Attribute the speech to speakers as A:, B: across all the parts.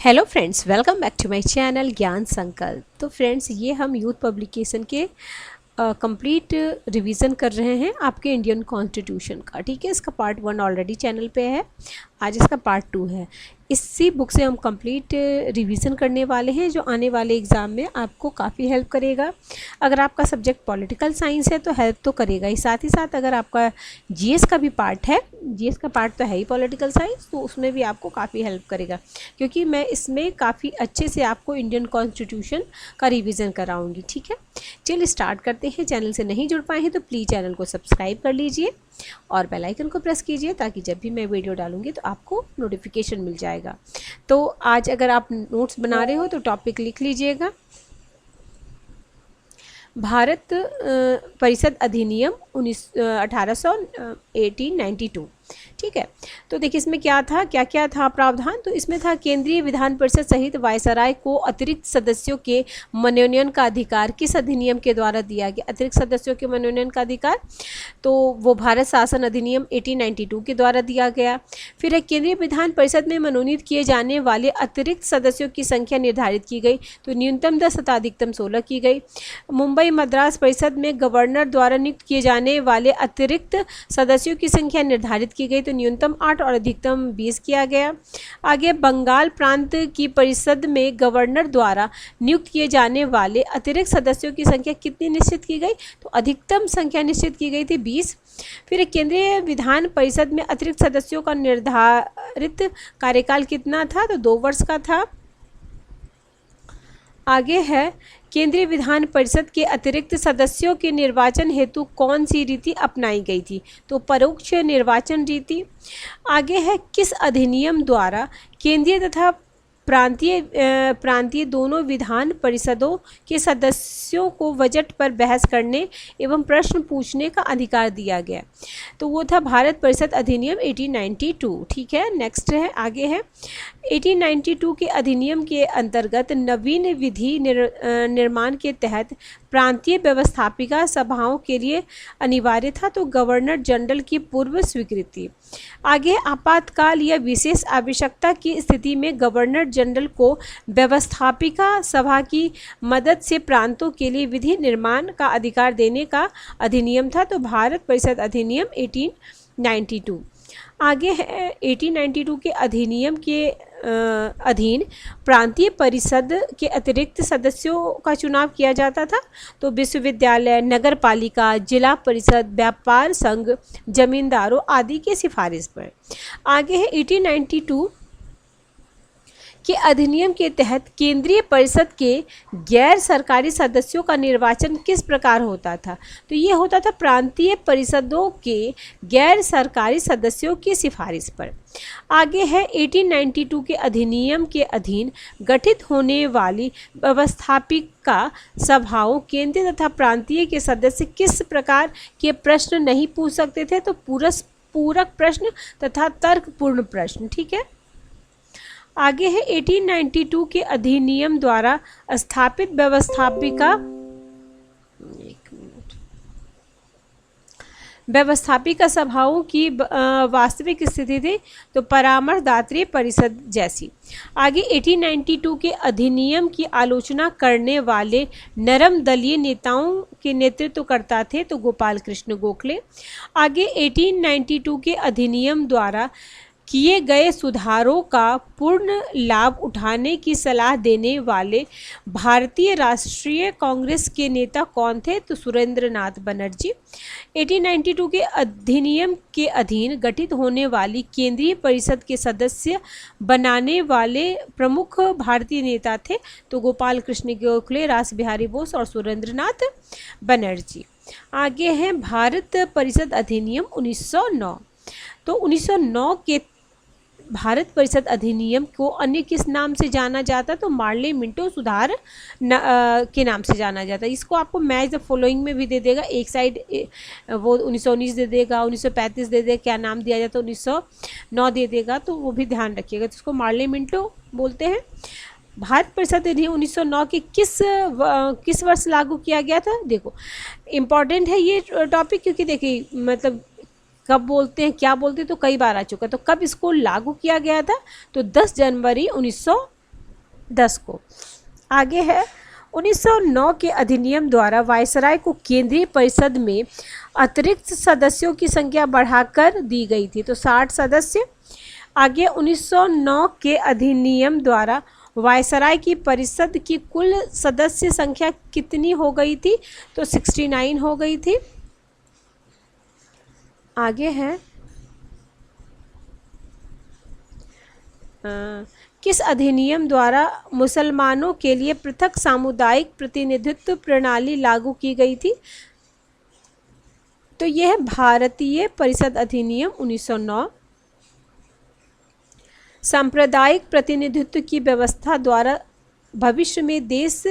A: Hello friends, welcome back to my channel Gyan Sankalp. तो friends, ये हम यूथ पब्लिकेशन के कंप्लीट रिवीजन कर रहे हैं आपके इंडियन कॉन्स्टिट्यूशन का। ठीक है, इसका पार्ट 1 ऑलरेडी चैनल पे है, आज इसका पार्ट 2 है। इसी बुक से हम कंप्लीट रिवीजन करने वाले हैं, जो आने वाले एग्ज़ाम में आपको काफ़ी हेल्प करेगा। अगर आपका सब्जेक्ट पॉलिटिकल साइंस है तो हेल्प तो करेगा ही, साथ ही साथ अगर आपका जीएस का भी पार्ट है, जीएस का पार्ट तो है ही पॉलिटिकल साइंस, तो उसमें भी आपको काफ़ी हेल्प करेगा, क्योंकि मैं इसमें काफ़ी अच्छे से आपको इंडियन कॉन्स्टिट्यूशन का रिवीजन कराऊंगी। ठीक है, चलिए स्टार्ट करते हैं। चैनल से नहीं जुड़ पाए हैं तो प्लीज़ चैनल को सब्सक्राइब कर लीजिए और बेल आइकन को प्रेस कीजिए, ताकि जब भी मैं वीडियो डालूंगी तो आपको नोटिफिकेशन मिल जाएगा। तो आज अगर आप नोट्स बना रहे हो तो टॉपिक लिख लीजिएगा, भारत परिषद अधिनियम 1892। ठीक है, तो देखिए इसमें क्या था, क्या क्या था प्रावधान। तो इसमें था केंद्रीय विधान परिषद सहित वायसराय को अतिरिक्त सदस्यों के मनोनयन का अधिकार किस अधिनियम के द्वारा दिया गया। अतिरिक्त सदस्यों के मनोनयन का अधिकार तो वो भारत शासन अधिनियम 1892 के द्वारा दिया गया। फिर है केंद्रीय विधान परिषद में मनोनीत किए जाने वाले अतिरिक्त सदस्यों की संख्या निर्धारित की गई, तो न्यूनतम 10 तथा अधिकतम 16 की गई। मुंबई मद्रास परिषद में गवर्नर द्वारा नियुक्त किए जाने वाले अतिरिक्त सदस्यों की संख्या निर्धारित की गई, तो न्यूनतम 8 और अधिकतम 20 किया गया। आगे बंगाल प्रांत की परिषद में गवर्नर द्वारा नियुक्त किए जाने वाले अतिरिक्त सदस्यों की संख्या कितनी निश्चित की गई, तो अधिकतम संख्या निश्चित की गई थी 20। फिर केंद्रीय विधान परिषद में अतिरिक्त सदस्यों का निर्धारित कार्यकाल कितना था, तो 2 वर्ष का था। आगे है केंद्रीय विधान परिषद के अतिरिक्त सदस्यों के निर्वाचन हेतु कौन सी रीति अपनाई गई थी, तो परोक्ष निर्वाचन रीति। आगे है किस अधिनियम द्वारा केंद्रीय तथा प्रांतीय दोनों विधान परिषदों के सदस्यों को बजट पर बहस करने एवं प्रश्न पूछने का अधिकार दिया गया, तो वो था भारत परिषद अधिनियम 1892। ठीक है, नेक्स्ट है, आगे है 1892 के अधिनियम के अंतर्गत नवीन विधि निर्माण के तहत प्रांतीय व्यवस्थापिका सभाओं के लिए अनिवार्य था, तो गवर्नर जनरल की पूर्व स्वीकृति। आगे आपातकाल या विशेष आवश्यकता की स्थिति में गवर्नर जनरल को व्यवस्थापिका सभा की मदद से प्रांतों के लिए विधि निर्माण का अधिकार देने का अधिनियम था, तो भारत परिषद अधिनियम 1892। आगे है 1892 के अधिनियम के अधीन प्रांतीय परिषद के अतिरिक्त सदस्यों का चुनाव किया जाता था, तो विश्वविद्यालय, नगर पालिका, जिला परिषद, व्यापार संघ, जमींदारों आदि की सिफारिश पर। आगे है 1892 के अधिनियम के तहत केंद्रीय परिषद के गैर सरकारी सदस्यों का निर्वाचन किस प्रकार होता था, तो ये होता था प्रांतीय परिषदों के गैर सरकारी सदस्यों की सिफारिश पर। आगे है 1892 के अधिनियम के अधीन गठित होने वाली व्यवस्थापिका सभाओं केंद्रीय तथा प्रांतीय के सदस्य किस प्रकार के प्रश्न नहीं पूछ सकते थे, तो पूरक प्रश्न तथा तर्कपूर्ण प्रश्न। ठीक है, आगे है 1892 के अधिनियम द्वारा स्थापित व्यवस्थापिका सभाओं की वास्तविक स्थिति थी, तो परामर्शदात्री परिषद जैसी। आगे 1892 के अधिनियम की आलोचना करने वाले नरम दलीय नेताओं के नेतृत्व करता थे, तो गोपाल कृष्ण गोखले। आगे 1892 के अधिनियम द्वारा किए गए सुधारों का पूर्ण लाभ उठाने की सलाह देने वाले भारतीय राष्ट्रीय कांग्रेस के नेता कौन थे, तो सुरेंद्र नाथ बनर्जी। 1892 के अधिनियम के अधीन गठित होने वाली केंद्रीय परिषद के सदस्य बनाने वाले प्रमुख भारतीय नेता थे, तो गोपाल कृष्ण गोखले, रास बिहारी बोस और सुरेंद्र नाथ बनर्जी। आगे है भारत परिषद अधिनियम 1909। तो 1909 के भारत परिषद अधिनियम को अन्य किस नाम से जाना जाता, तो मार्ले मिंटो सुधार के नाम से जाना जाता है। इसको आपको मैच द फॉलोइंग में भी दे देगा, एक साइड वो 1919 दे देगा, 1935 दे देगा, क्या नाम दिया जाता है 1909 दे देगा, तो वो भी ध्यान रखिएगा। तो इसको मार्ले मिंटो बोलते हैं। भारत परिषद अधिनियम 1909 के किस वर्ष लागू किया गया था, देखो इम्पॉर्टेंट है ये टॉपिक, क्योंकि देखिए मतलब कब बोलते हैं, क्या बोलते हैं, तो कई बार आ चुका है। तो कब इसको लागू किया गया था, तो 10 जनवरी 1909 10 को। आगे है 1909 के अधिनियम द्वारा वायसराय को केंद्रीय परिषद में अतिरिक्त सदस्यों की संख्या बढ़ाकर दी गई थी, तो 60 सदस्य। आगे 1909 के अधिनियम द्वारा वायसराय की परिषद की कुल सदस्य संख्या कितनी हो गई थी, तो 69 हो गई थी। आगे है किस अधिनियम द्वारा मुसलमानों के लिए पृथक सामुदायिक प्रतिनिधित्व प्रणाली लागू की गई थी, तो यह है भारतीय परिषद अधिनियम 1909। सांप्रदायिक प्रतिनिधित्व की व्यवस्था द्वारा भविष्य में देश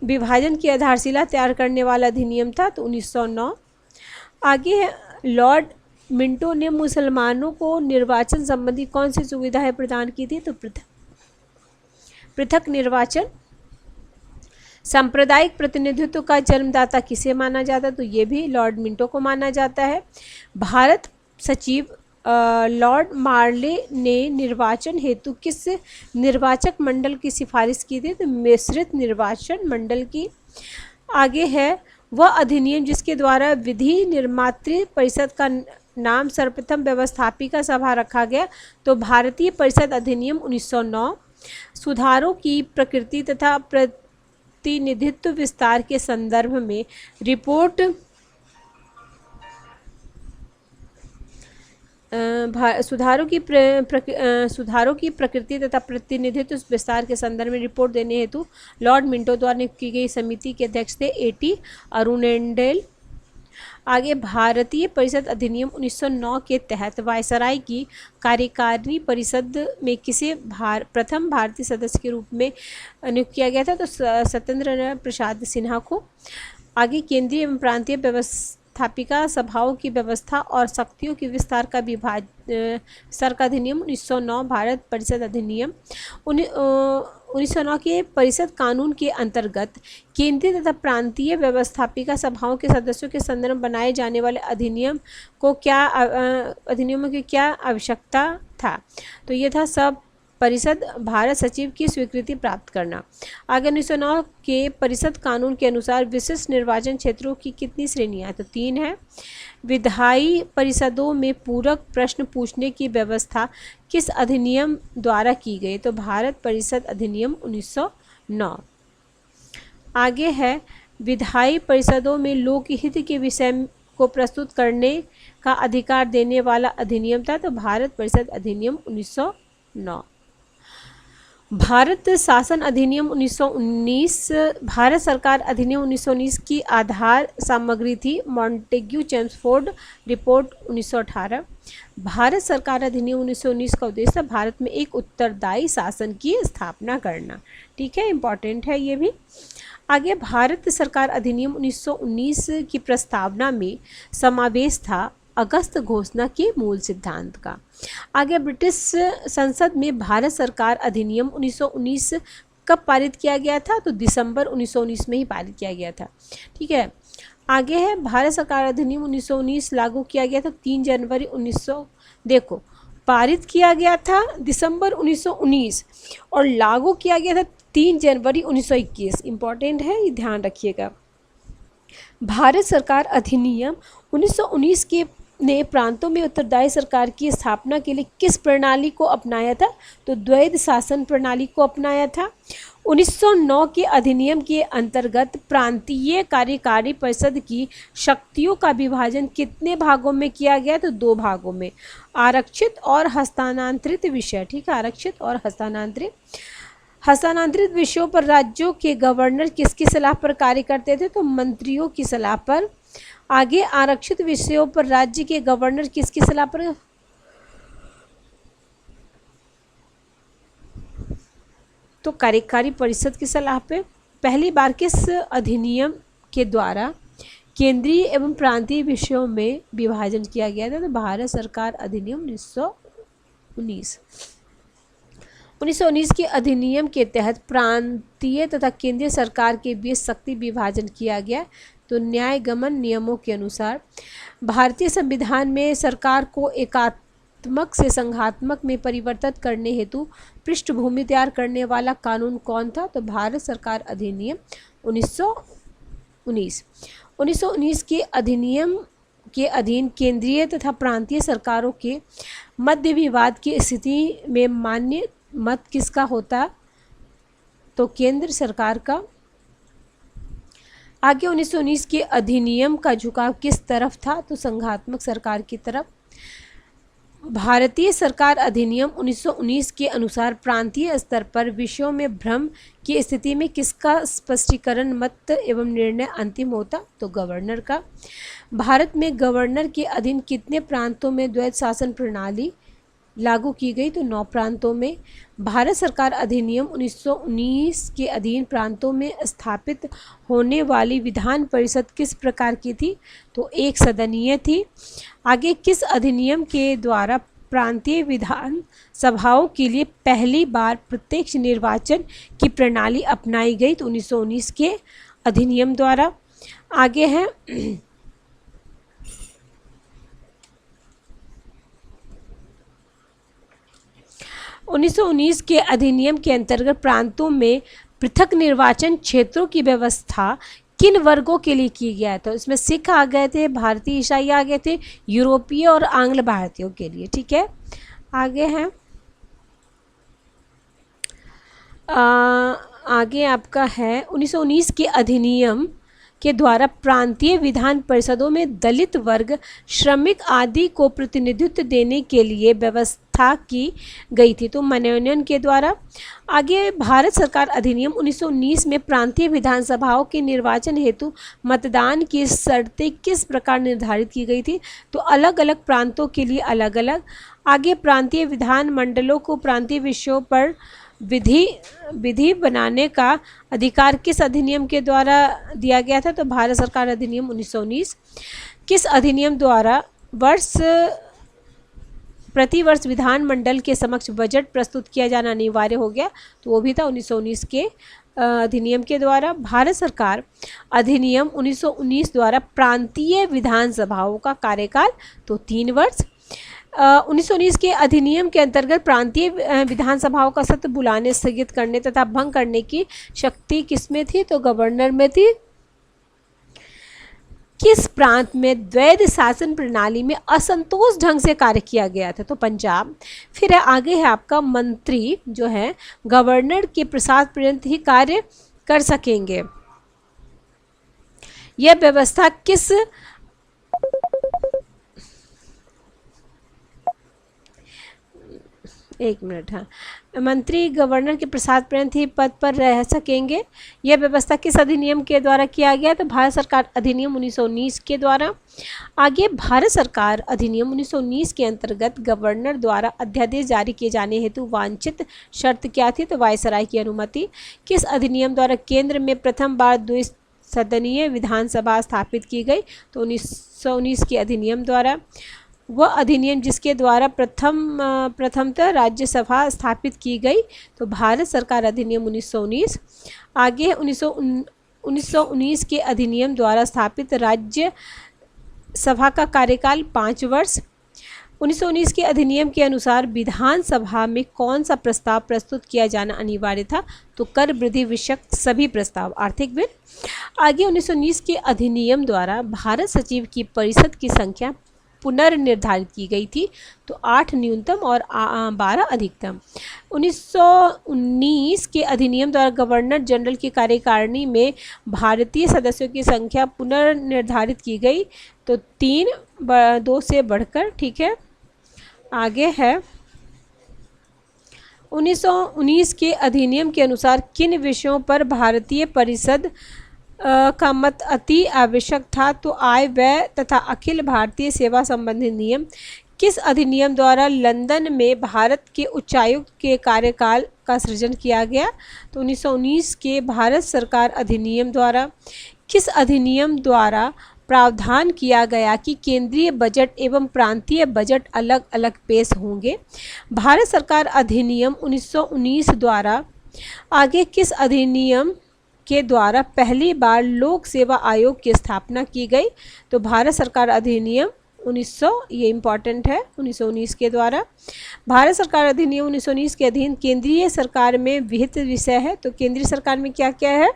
A: विभाजन की आधारशिला तैयार करने वाला अधिनियम था, तो 1909। आगे है लॉर्ड मिंटो ने मुसलमानों को निर्वाचन संबंधी कौन सी सुविधाएं प्रदान की थी, तो पृथक निर्वाचन। सांप्रदायिक प्रतिनिधित्व का जन्मदाता किसे माना जाता है, तो ये भी लॉर्ड मिंटो को माना जाता है। भारत सचिव लॉर्ड मार्ले ने निर्वाचन हेतु किस निर्वाचक मंडल की सिफारिश की थी, तो मिश्रित निर्वाचन मंडल की। आगे है वह अधिनियम जिसके द्वारा विधि निर्मात्री परिषद का नाम सर्वप्रथम व्यवस्थापिका सभा रखा गया, तो भारतीय परिषद अधिनियम 1909। सुधारों की प्रकृति तथा प्रतिनिधित्व विस्तार के संदर्भ में रिपोर्ट सुधारों की प्रकृति तथा प्रतिनिधित्व विस्तार के संदर्भ में रिपोर्ट देने हेतु लॉर्ड मिंटो द्वारा नियुक्त की गई समिति के अध्यक्ष थे A.T. अरुणेंडेल। आगे भारतीय परिषद अधिनियम 1909 के तहत वायसराय की कार्यकारिणी परिषद में किसे प्रथम भारतीय सदस्य के रूप में नियुक्त किया गया था, तो सत्येंद्र प्रसाद सिन्हा को। आगे केंद्रीय एवं प्रांतीय व्यवस्थापिका सभाओं की व्यवस्था और शक्तियों के विस्तार का विस्तार का अधिनियम 1909 भारत परिषद अधिनियम 1909 के परिषद कानून के अंतर्गत केंद्रीय तथा प्रांतीय व्यवस्थापिका सभाओं के सदस्यों के संदर्भ में बनाए जाने वाले अधिनियमों की क्या आवश्यकता था, तो ये था सब परिषद भारत सचिव की स्वीकृति प्राप्त करना। आगे 1909 के परिषद कानून के अनुसार विशिष्ट निर्वाचन क्षेत्रों की कितनी श्रेणियां, तो 3 है। विधायी परिषदों में पूरक प्रश्न पूछने की व्यवस्था किस अधिनियम द्वारा की गई, तो भारत परिषद अधिनियम 1909। आगे है विधायी परिषदों में लोकहित के विषय को प्रस्तुत करने का अधिकार देने वाला अधिनियम था, तो भारत परिषद अधिनियम 1909। भारत शासन अधिनियम 1919 भारत सरकार अधिनियम 1919 की आधार सामग्री थी, मॉन्टेग्यू चेम्सफोर्ड रिपोर्ट 1918। भारत सरकार अधिनियम 1919 का उद्देश्य भारत में एक उत्तरदायी शासन की स्थापना करना। ठीक है, इंपॉर्टेंट है ये भी। आगे भारत सरकार अधिनियम 1919 की प्रस्तावना में समावेश था अगस्त घोषणा के मूल सिद्धांत का। आगे ब्रिटिश संसद में भारत सरकार अधिनियम 1919 कब पारित किया गया था, तो दिसंबर 1919 में ही पारित किया गया था। ठीक है, आगे है भारत सरकार अधिनियम 1919 लागू किया गया था 3 जनवरी 1900। देखो, पारित किया गया था दिसंबर 1919 और लागू किया गया था 3 जनवरी 1921। इंपॉर्टेंट है, ये ध्यान रखिएगा। भारत सरकार अधिनियम 1919 के ने प्रांतों में उत्तरदायी सरकार की स्थापना के लिए किस प्रणाली को अपनाया था, तो द्वैध शासन प्रणाली को अपनाया था। 1909 के अधिनियम के अंतर्गत प्रांतीय कार्यकारी परिषद की शक्तियों का विभाजन कितने भागों में किया गया, तो 2 भागों में, आरक्षित और हस्तांतरित विषय। ठीक है, आरक्षित और हस्तांतरित विषयों पर राज्यों के गवर्नर किसकी सलाह पर कार्य करते थे, तो मंत्रियों की सलाह पर। आगे आरक्षित विषयों पर राज्य के गवर्नर किसकी सलाह पर, तो कार्यकारी परिषद की सलाह पे। पहली बार किस अधिनियम के द्वारा केंद्रीय एवं प्रांतीय विषयों में विभाजन किया गया था, तो भारत सरकार अधिनियम 1919। 1919 के अधिनियम के तहत प्रांतीय तथा केंद्रीय सरकार के बीच शक्ति विभाजन किया गया, तो न्याय गमन नियमों के अनुसार। भारतीय संविधान में सरकार को एकात्मक से संघात्मक में परिवर्तित करने हेतु पृष्ठभूमि तैयार करने वाला कानून कौन था? तो भारत सरकार अधिनियम 1919। 1919 के अधिनियम के अधीन केंद्रीय तथा प्रांतीय सरकारों के मध्य विवाद की स्थिति में मान्य मत किसका होता? तो केंद्र सरकार का। आगे 1919 के अधिनियम का झुकाव किस तरफ था? तो संघात्मक सरकार की तरफ। भारतीय सरकार अधिनियम 1919 के अनुसार प्रांतीय स्तर पर विषयों में भ्रम की स्थिति में किसका स्पष्टीकरण मत एवं निर्णय अंतिम होता? तो गवर्नर का। भारत में गवर्नर के अधीन कितने प्रांतों में द्वैध शासन प्रणाली लागू की गई? तो 9 प्रांतों में। भारत सरकार अधिनियम 1919 के अधीन प्रांतों में स्थापित होने वाली विधान परिषद किस प्रकार की थी? तो एक सदनीय थी। आगे किस अधिनियम के द्वारा प्रांतीय विधान सभाओं के लिए पहली बार प्रत्यक्ष निर्वाचन की प्रणाली अपनाई गई? तो 1919 के अधिनियम द्वारा। आगे है 1919 के अधिनियम के अंतर्गत प्रांतों में पृथक निर्वाचन क्षेत्रों की व्यवस्था किन वर्गों के लिए की गया है? तो इसमें सिख आ गए थे, भारतीय ईसाई आ गए थे, यूरोपीय और आंग्ल भारतीयों के लिए। ठीक है, आगे है आगे आपका है 1919 के अधिनियम के द्वारा प्रांतीय विधान परिषदों में दलित वर्ग, श्रमिक आदि को प्रतिनिधित्व देने के लिए व्यवस्था की गई थी। तो मनोनयन के द्वारा। आगे भारत सरकार अधिनियम 1919 में प्रांतीय विधानसभाओं के निर्वाचन हेतु मतदान की शर्तें किस प्रकार निर्धारित की गई थी? तो अलग अलग प्रांतों के लिए अलग अलग। आगे प्रांतीय विधान मंडलों को प्रांतीय विषयों पर विधि बनाने का अधिकार किस अधिनियम के द्वारा दिया गया था? तो भारत सरकार अधिनियम 1919। किस अधिनियम द्वारा प्रतिवर्ष विधानमंडल के समक्ष बजट प्रस्तुत किया जाना अनिवार्य हो गया? तो वो भी था 1919 के अधिनियम के द्वारा। भारत सरकार अधिनियम 1919 द्वारा प्रांतीय विधानसभाओं का कार्यकाल तो 3 वर्ष। 1919 के अधिनियम के अंतर्गत प्रांतीय विधानसभाओं का सत्र बुलाने, स्थगित करने तथा भंग करने की शक्ति किसमें थी? तो गवर्नर में थी। किस प्रांत में द्वैध शासन प्रणाली में असंतोष ढंग से कार्य किया गया था? तो पंजाब। फिर आगे है आपका मंत्री जो है गवर्नर के प्रसाद पर्यंत ही कार्य कर सकेंगे। यह व्यवस्था किस एक मिनट हाँ मंत्री गवर्नर के प्रसाद पर्यंत ही पद पर रह सकेंगे। यह व्यवस्था किस अधिनियम के द्वारा किया गया? तो भारत सरकार अधिनियम 1919 के द्वारा। आगे भारत सरकार अधिनियम 1919 के अंतर्गत गवर्नर द्वारा अध्यादेश जारी किए जाने हेतु वांछित शर्त क्या थी? तो वायसराय की अनुमति। किस अधिनियम द्वारा केंद्र में प्रथम बार द्विसदनीय विधानसभा स्थापित की गई? तो 1919 के अधिनियम द्वारा। वह अधिनियम जिसके द्वारा प्रथमतः राज्यसभा स्थापित की गई? तो भारत सरकार अधिनियम 1919। आगे 1919 के अधिनियम द्वारा स्थापित राज्य सभा का कार्यकाल 5 वर्ष। 1919 के अधिनियम के अनुसार विधानसभा में कौन सा प्रस्ताव प्रस्तुत किया जाना अनिवार्य था? तो कर वृद्धि विषयक सभी प्रस्ताव, आर्थिक बिल। आगे 1919 के अधिनियम द्वारा भारत सचिव की परिषद की संख्या पुनर्निर्धारित की गई थी। तो 8 न्यूनतम और 12 अधिकतम। 1919 के अधिनियम द्वारा गवर्नर जनरल की कार्यकारिणी में भारतीय सदस्यों की संख्या पुनर्निर्धारित की गई। तो 3 2 से बढ़कर। ठीक है, आगे है 1919 के अधिनियम के अनुसार किन विषयों पर भारतीय परिषद का मत अति आवश्यक था? तो आय, व्यय तथा अखिल भारतीय सेवा संबंधी नियम। किस अधिनियम द्वारा लंदन में भारत के उच्चायुक्त के कार्यकाल का सृजन किया गया? तो 1919 के भारत सरकार अधिनियम द्वारा। किस अधिनियम द्वारा प्रावधान किया गया कि केंद्रीय बजट एवं प्रांतीय बजट अलग अलग पेश होंगे? भारत सरकार अधिनियम 1919 द्वारा। आगे किस अधिनियम के द्वारा पहली बार लोक सेवा आयोग की स्थापना की गई? तो भारत सरकार अधिनियम 1900, ये इम्पॉर्टेंट है, 1919 के द्वारा। भारत सरकार अधिनियम 1919 के अधीन केंद्रीय सरकार में विहित विषय है। तो केंद्रीय सरकार में क्या क्या है?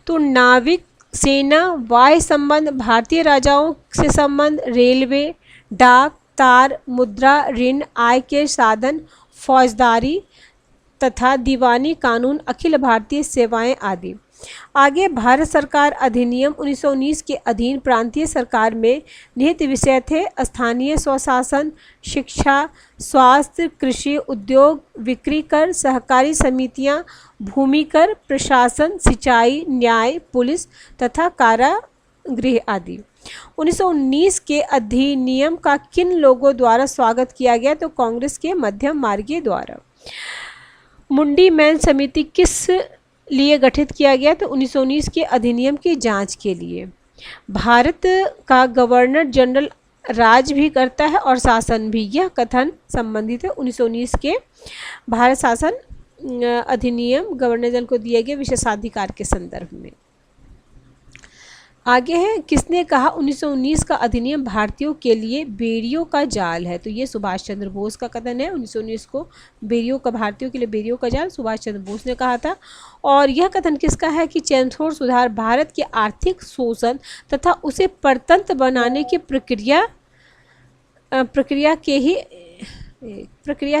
A: तो नाविक सेना, वायु संबंध, भारतीय राजाओं से संबंध, रेलवे, डाक, तार, मुद्रा, ऋण, आय के साधन, फौजदारी तथा दीवानी कानून, अखिल भारतीय सेवाएं आदि। आगे भारत सरकार अधिनियम 1919 के अधीन प्रांतीय सरकार में निहित विषय थे स्थानीय स्वशासन, शिक्षा, स्वास्थ्य, कृषि, उद्योग, बिक्री कर, सहकारी समितियां, भूमि कर, प्रशासन, सिंचाई, न्याय, पुलिस तथा कारागृह आदि। 1919 के अधिनियम का किन लोगों द्वारा स्वागत किया गया? तो कांग्रेस के मध्यम मार्गीय द्वारा। मुंडी मैन समिति किस लिए गठित किया गया? तो 1919 के अधिनियम की जांच के लिए। भारत का गवर्नर जनरल राज भी करता है और शासन भी, यह कथन संबंधित है 1919 के भारत शासन अधिनियम गवर्नर जनरल को दिए गए विशेषाधिकार के संदर्भ में। आगे है, किसने कहा 1919 का अधिनियम भारतीयों के लिए बेड़ियों का जाल है? तो ये सुभाष चंद्र बोस का कथन है। 1919 को बेड़ियों का, भारतीयों के लिए बेड़ियों का जाल सुभाष चंद्र बोस ने कहा था। और यह कथन किसका है? कि चैम्सफोर्ड सुधार भारत के आर्थिक शोषण तथा उसे परतंत्र बनाने की प्रक्रिया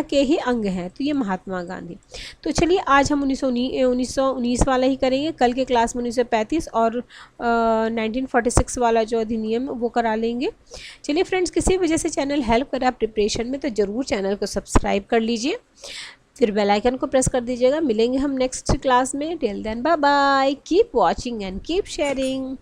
A: के ही अंग हैं। तो ये महात्मा गांधी। तो चलिए आज हम 1919 वाला ही करेंगे, कल के क्लास में 1935 और 1946 वाला जो अधिनियम वो करा लेंगे। चलिए फ्रेंड्स, किसी वजह से चैनल हेल्प कर रहा है प्रिपरेशन में तो ज़रूर चैनल को सब्सक्राइब कर लीजिए, फिर बेल आइकन को प्रेस कर दीजिएगा। मिलेंगे हम नेक्स्ट क्लास में। Till then bye bye, keep watching and keep sharing.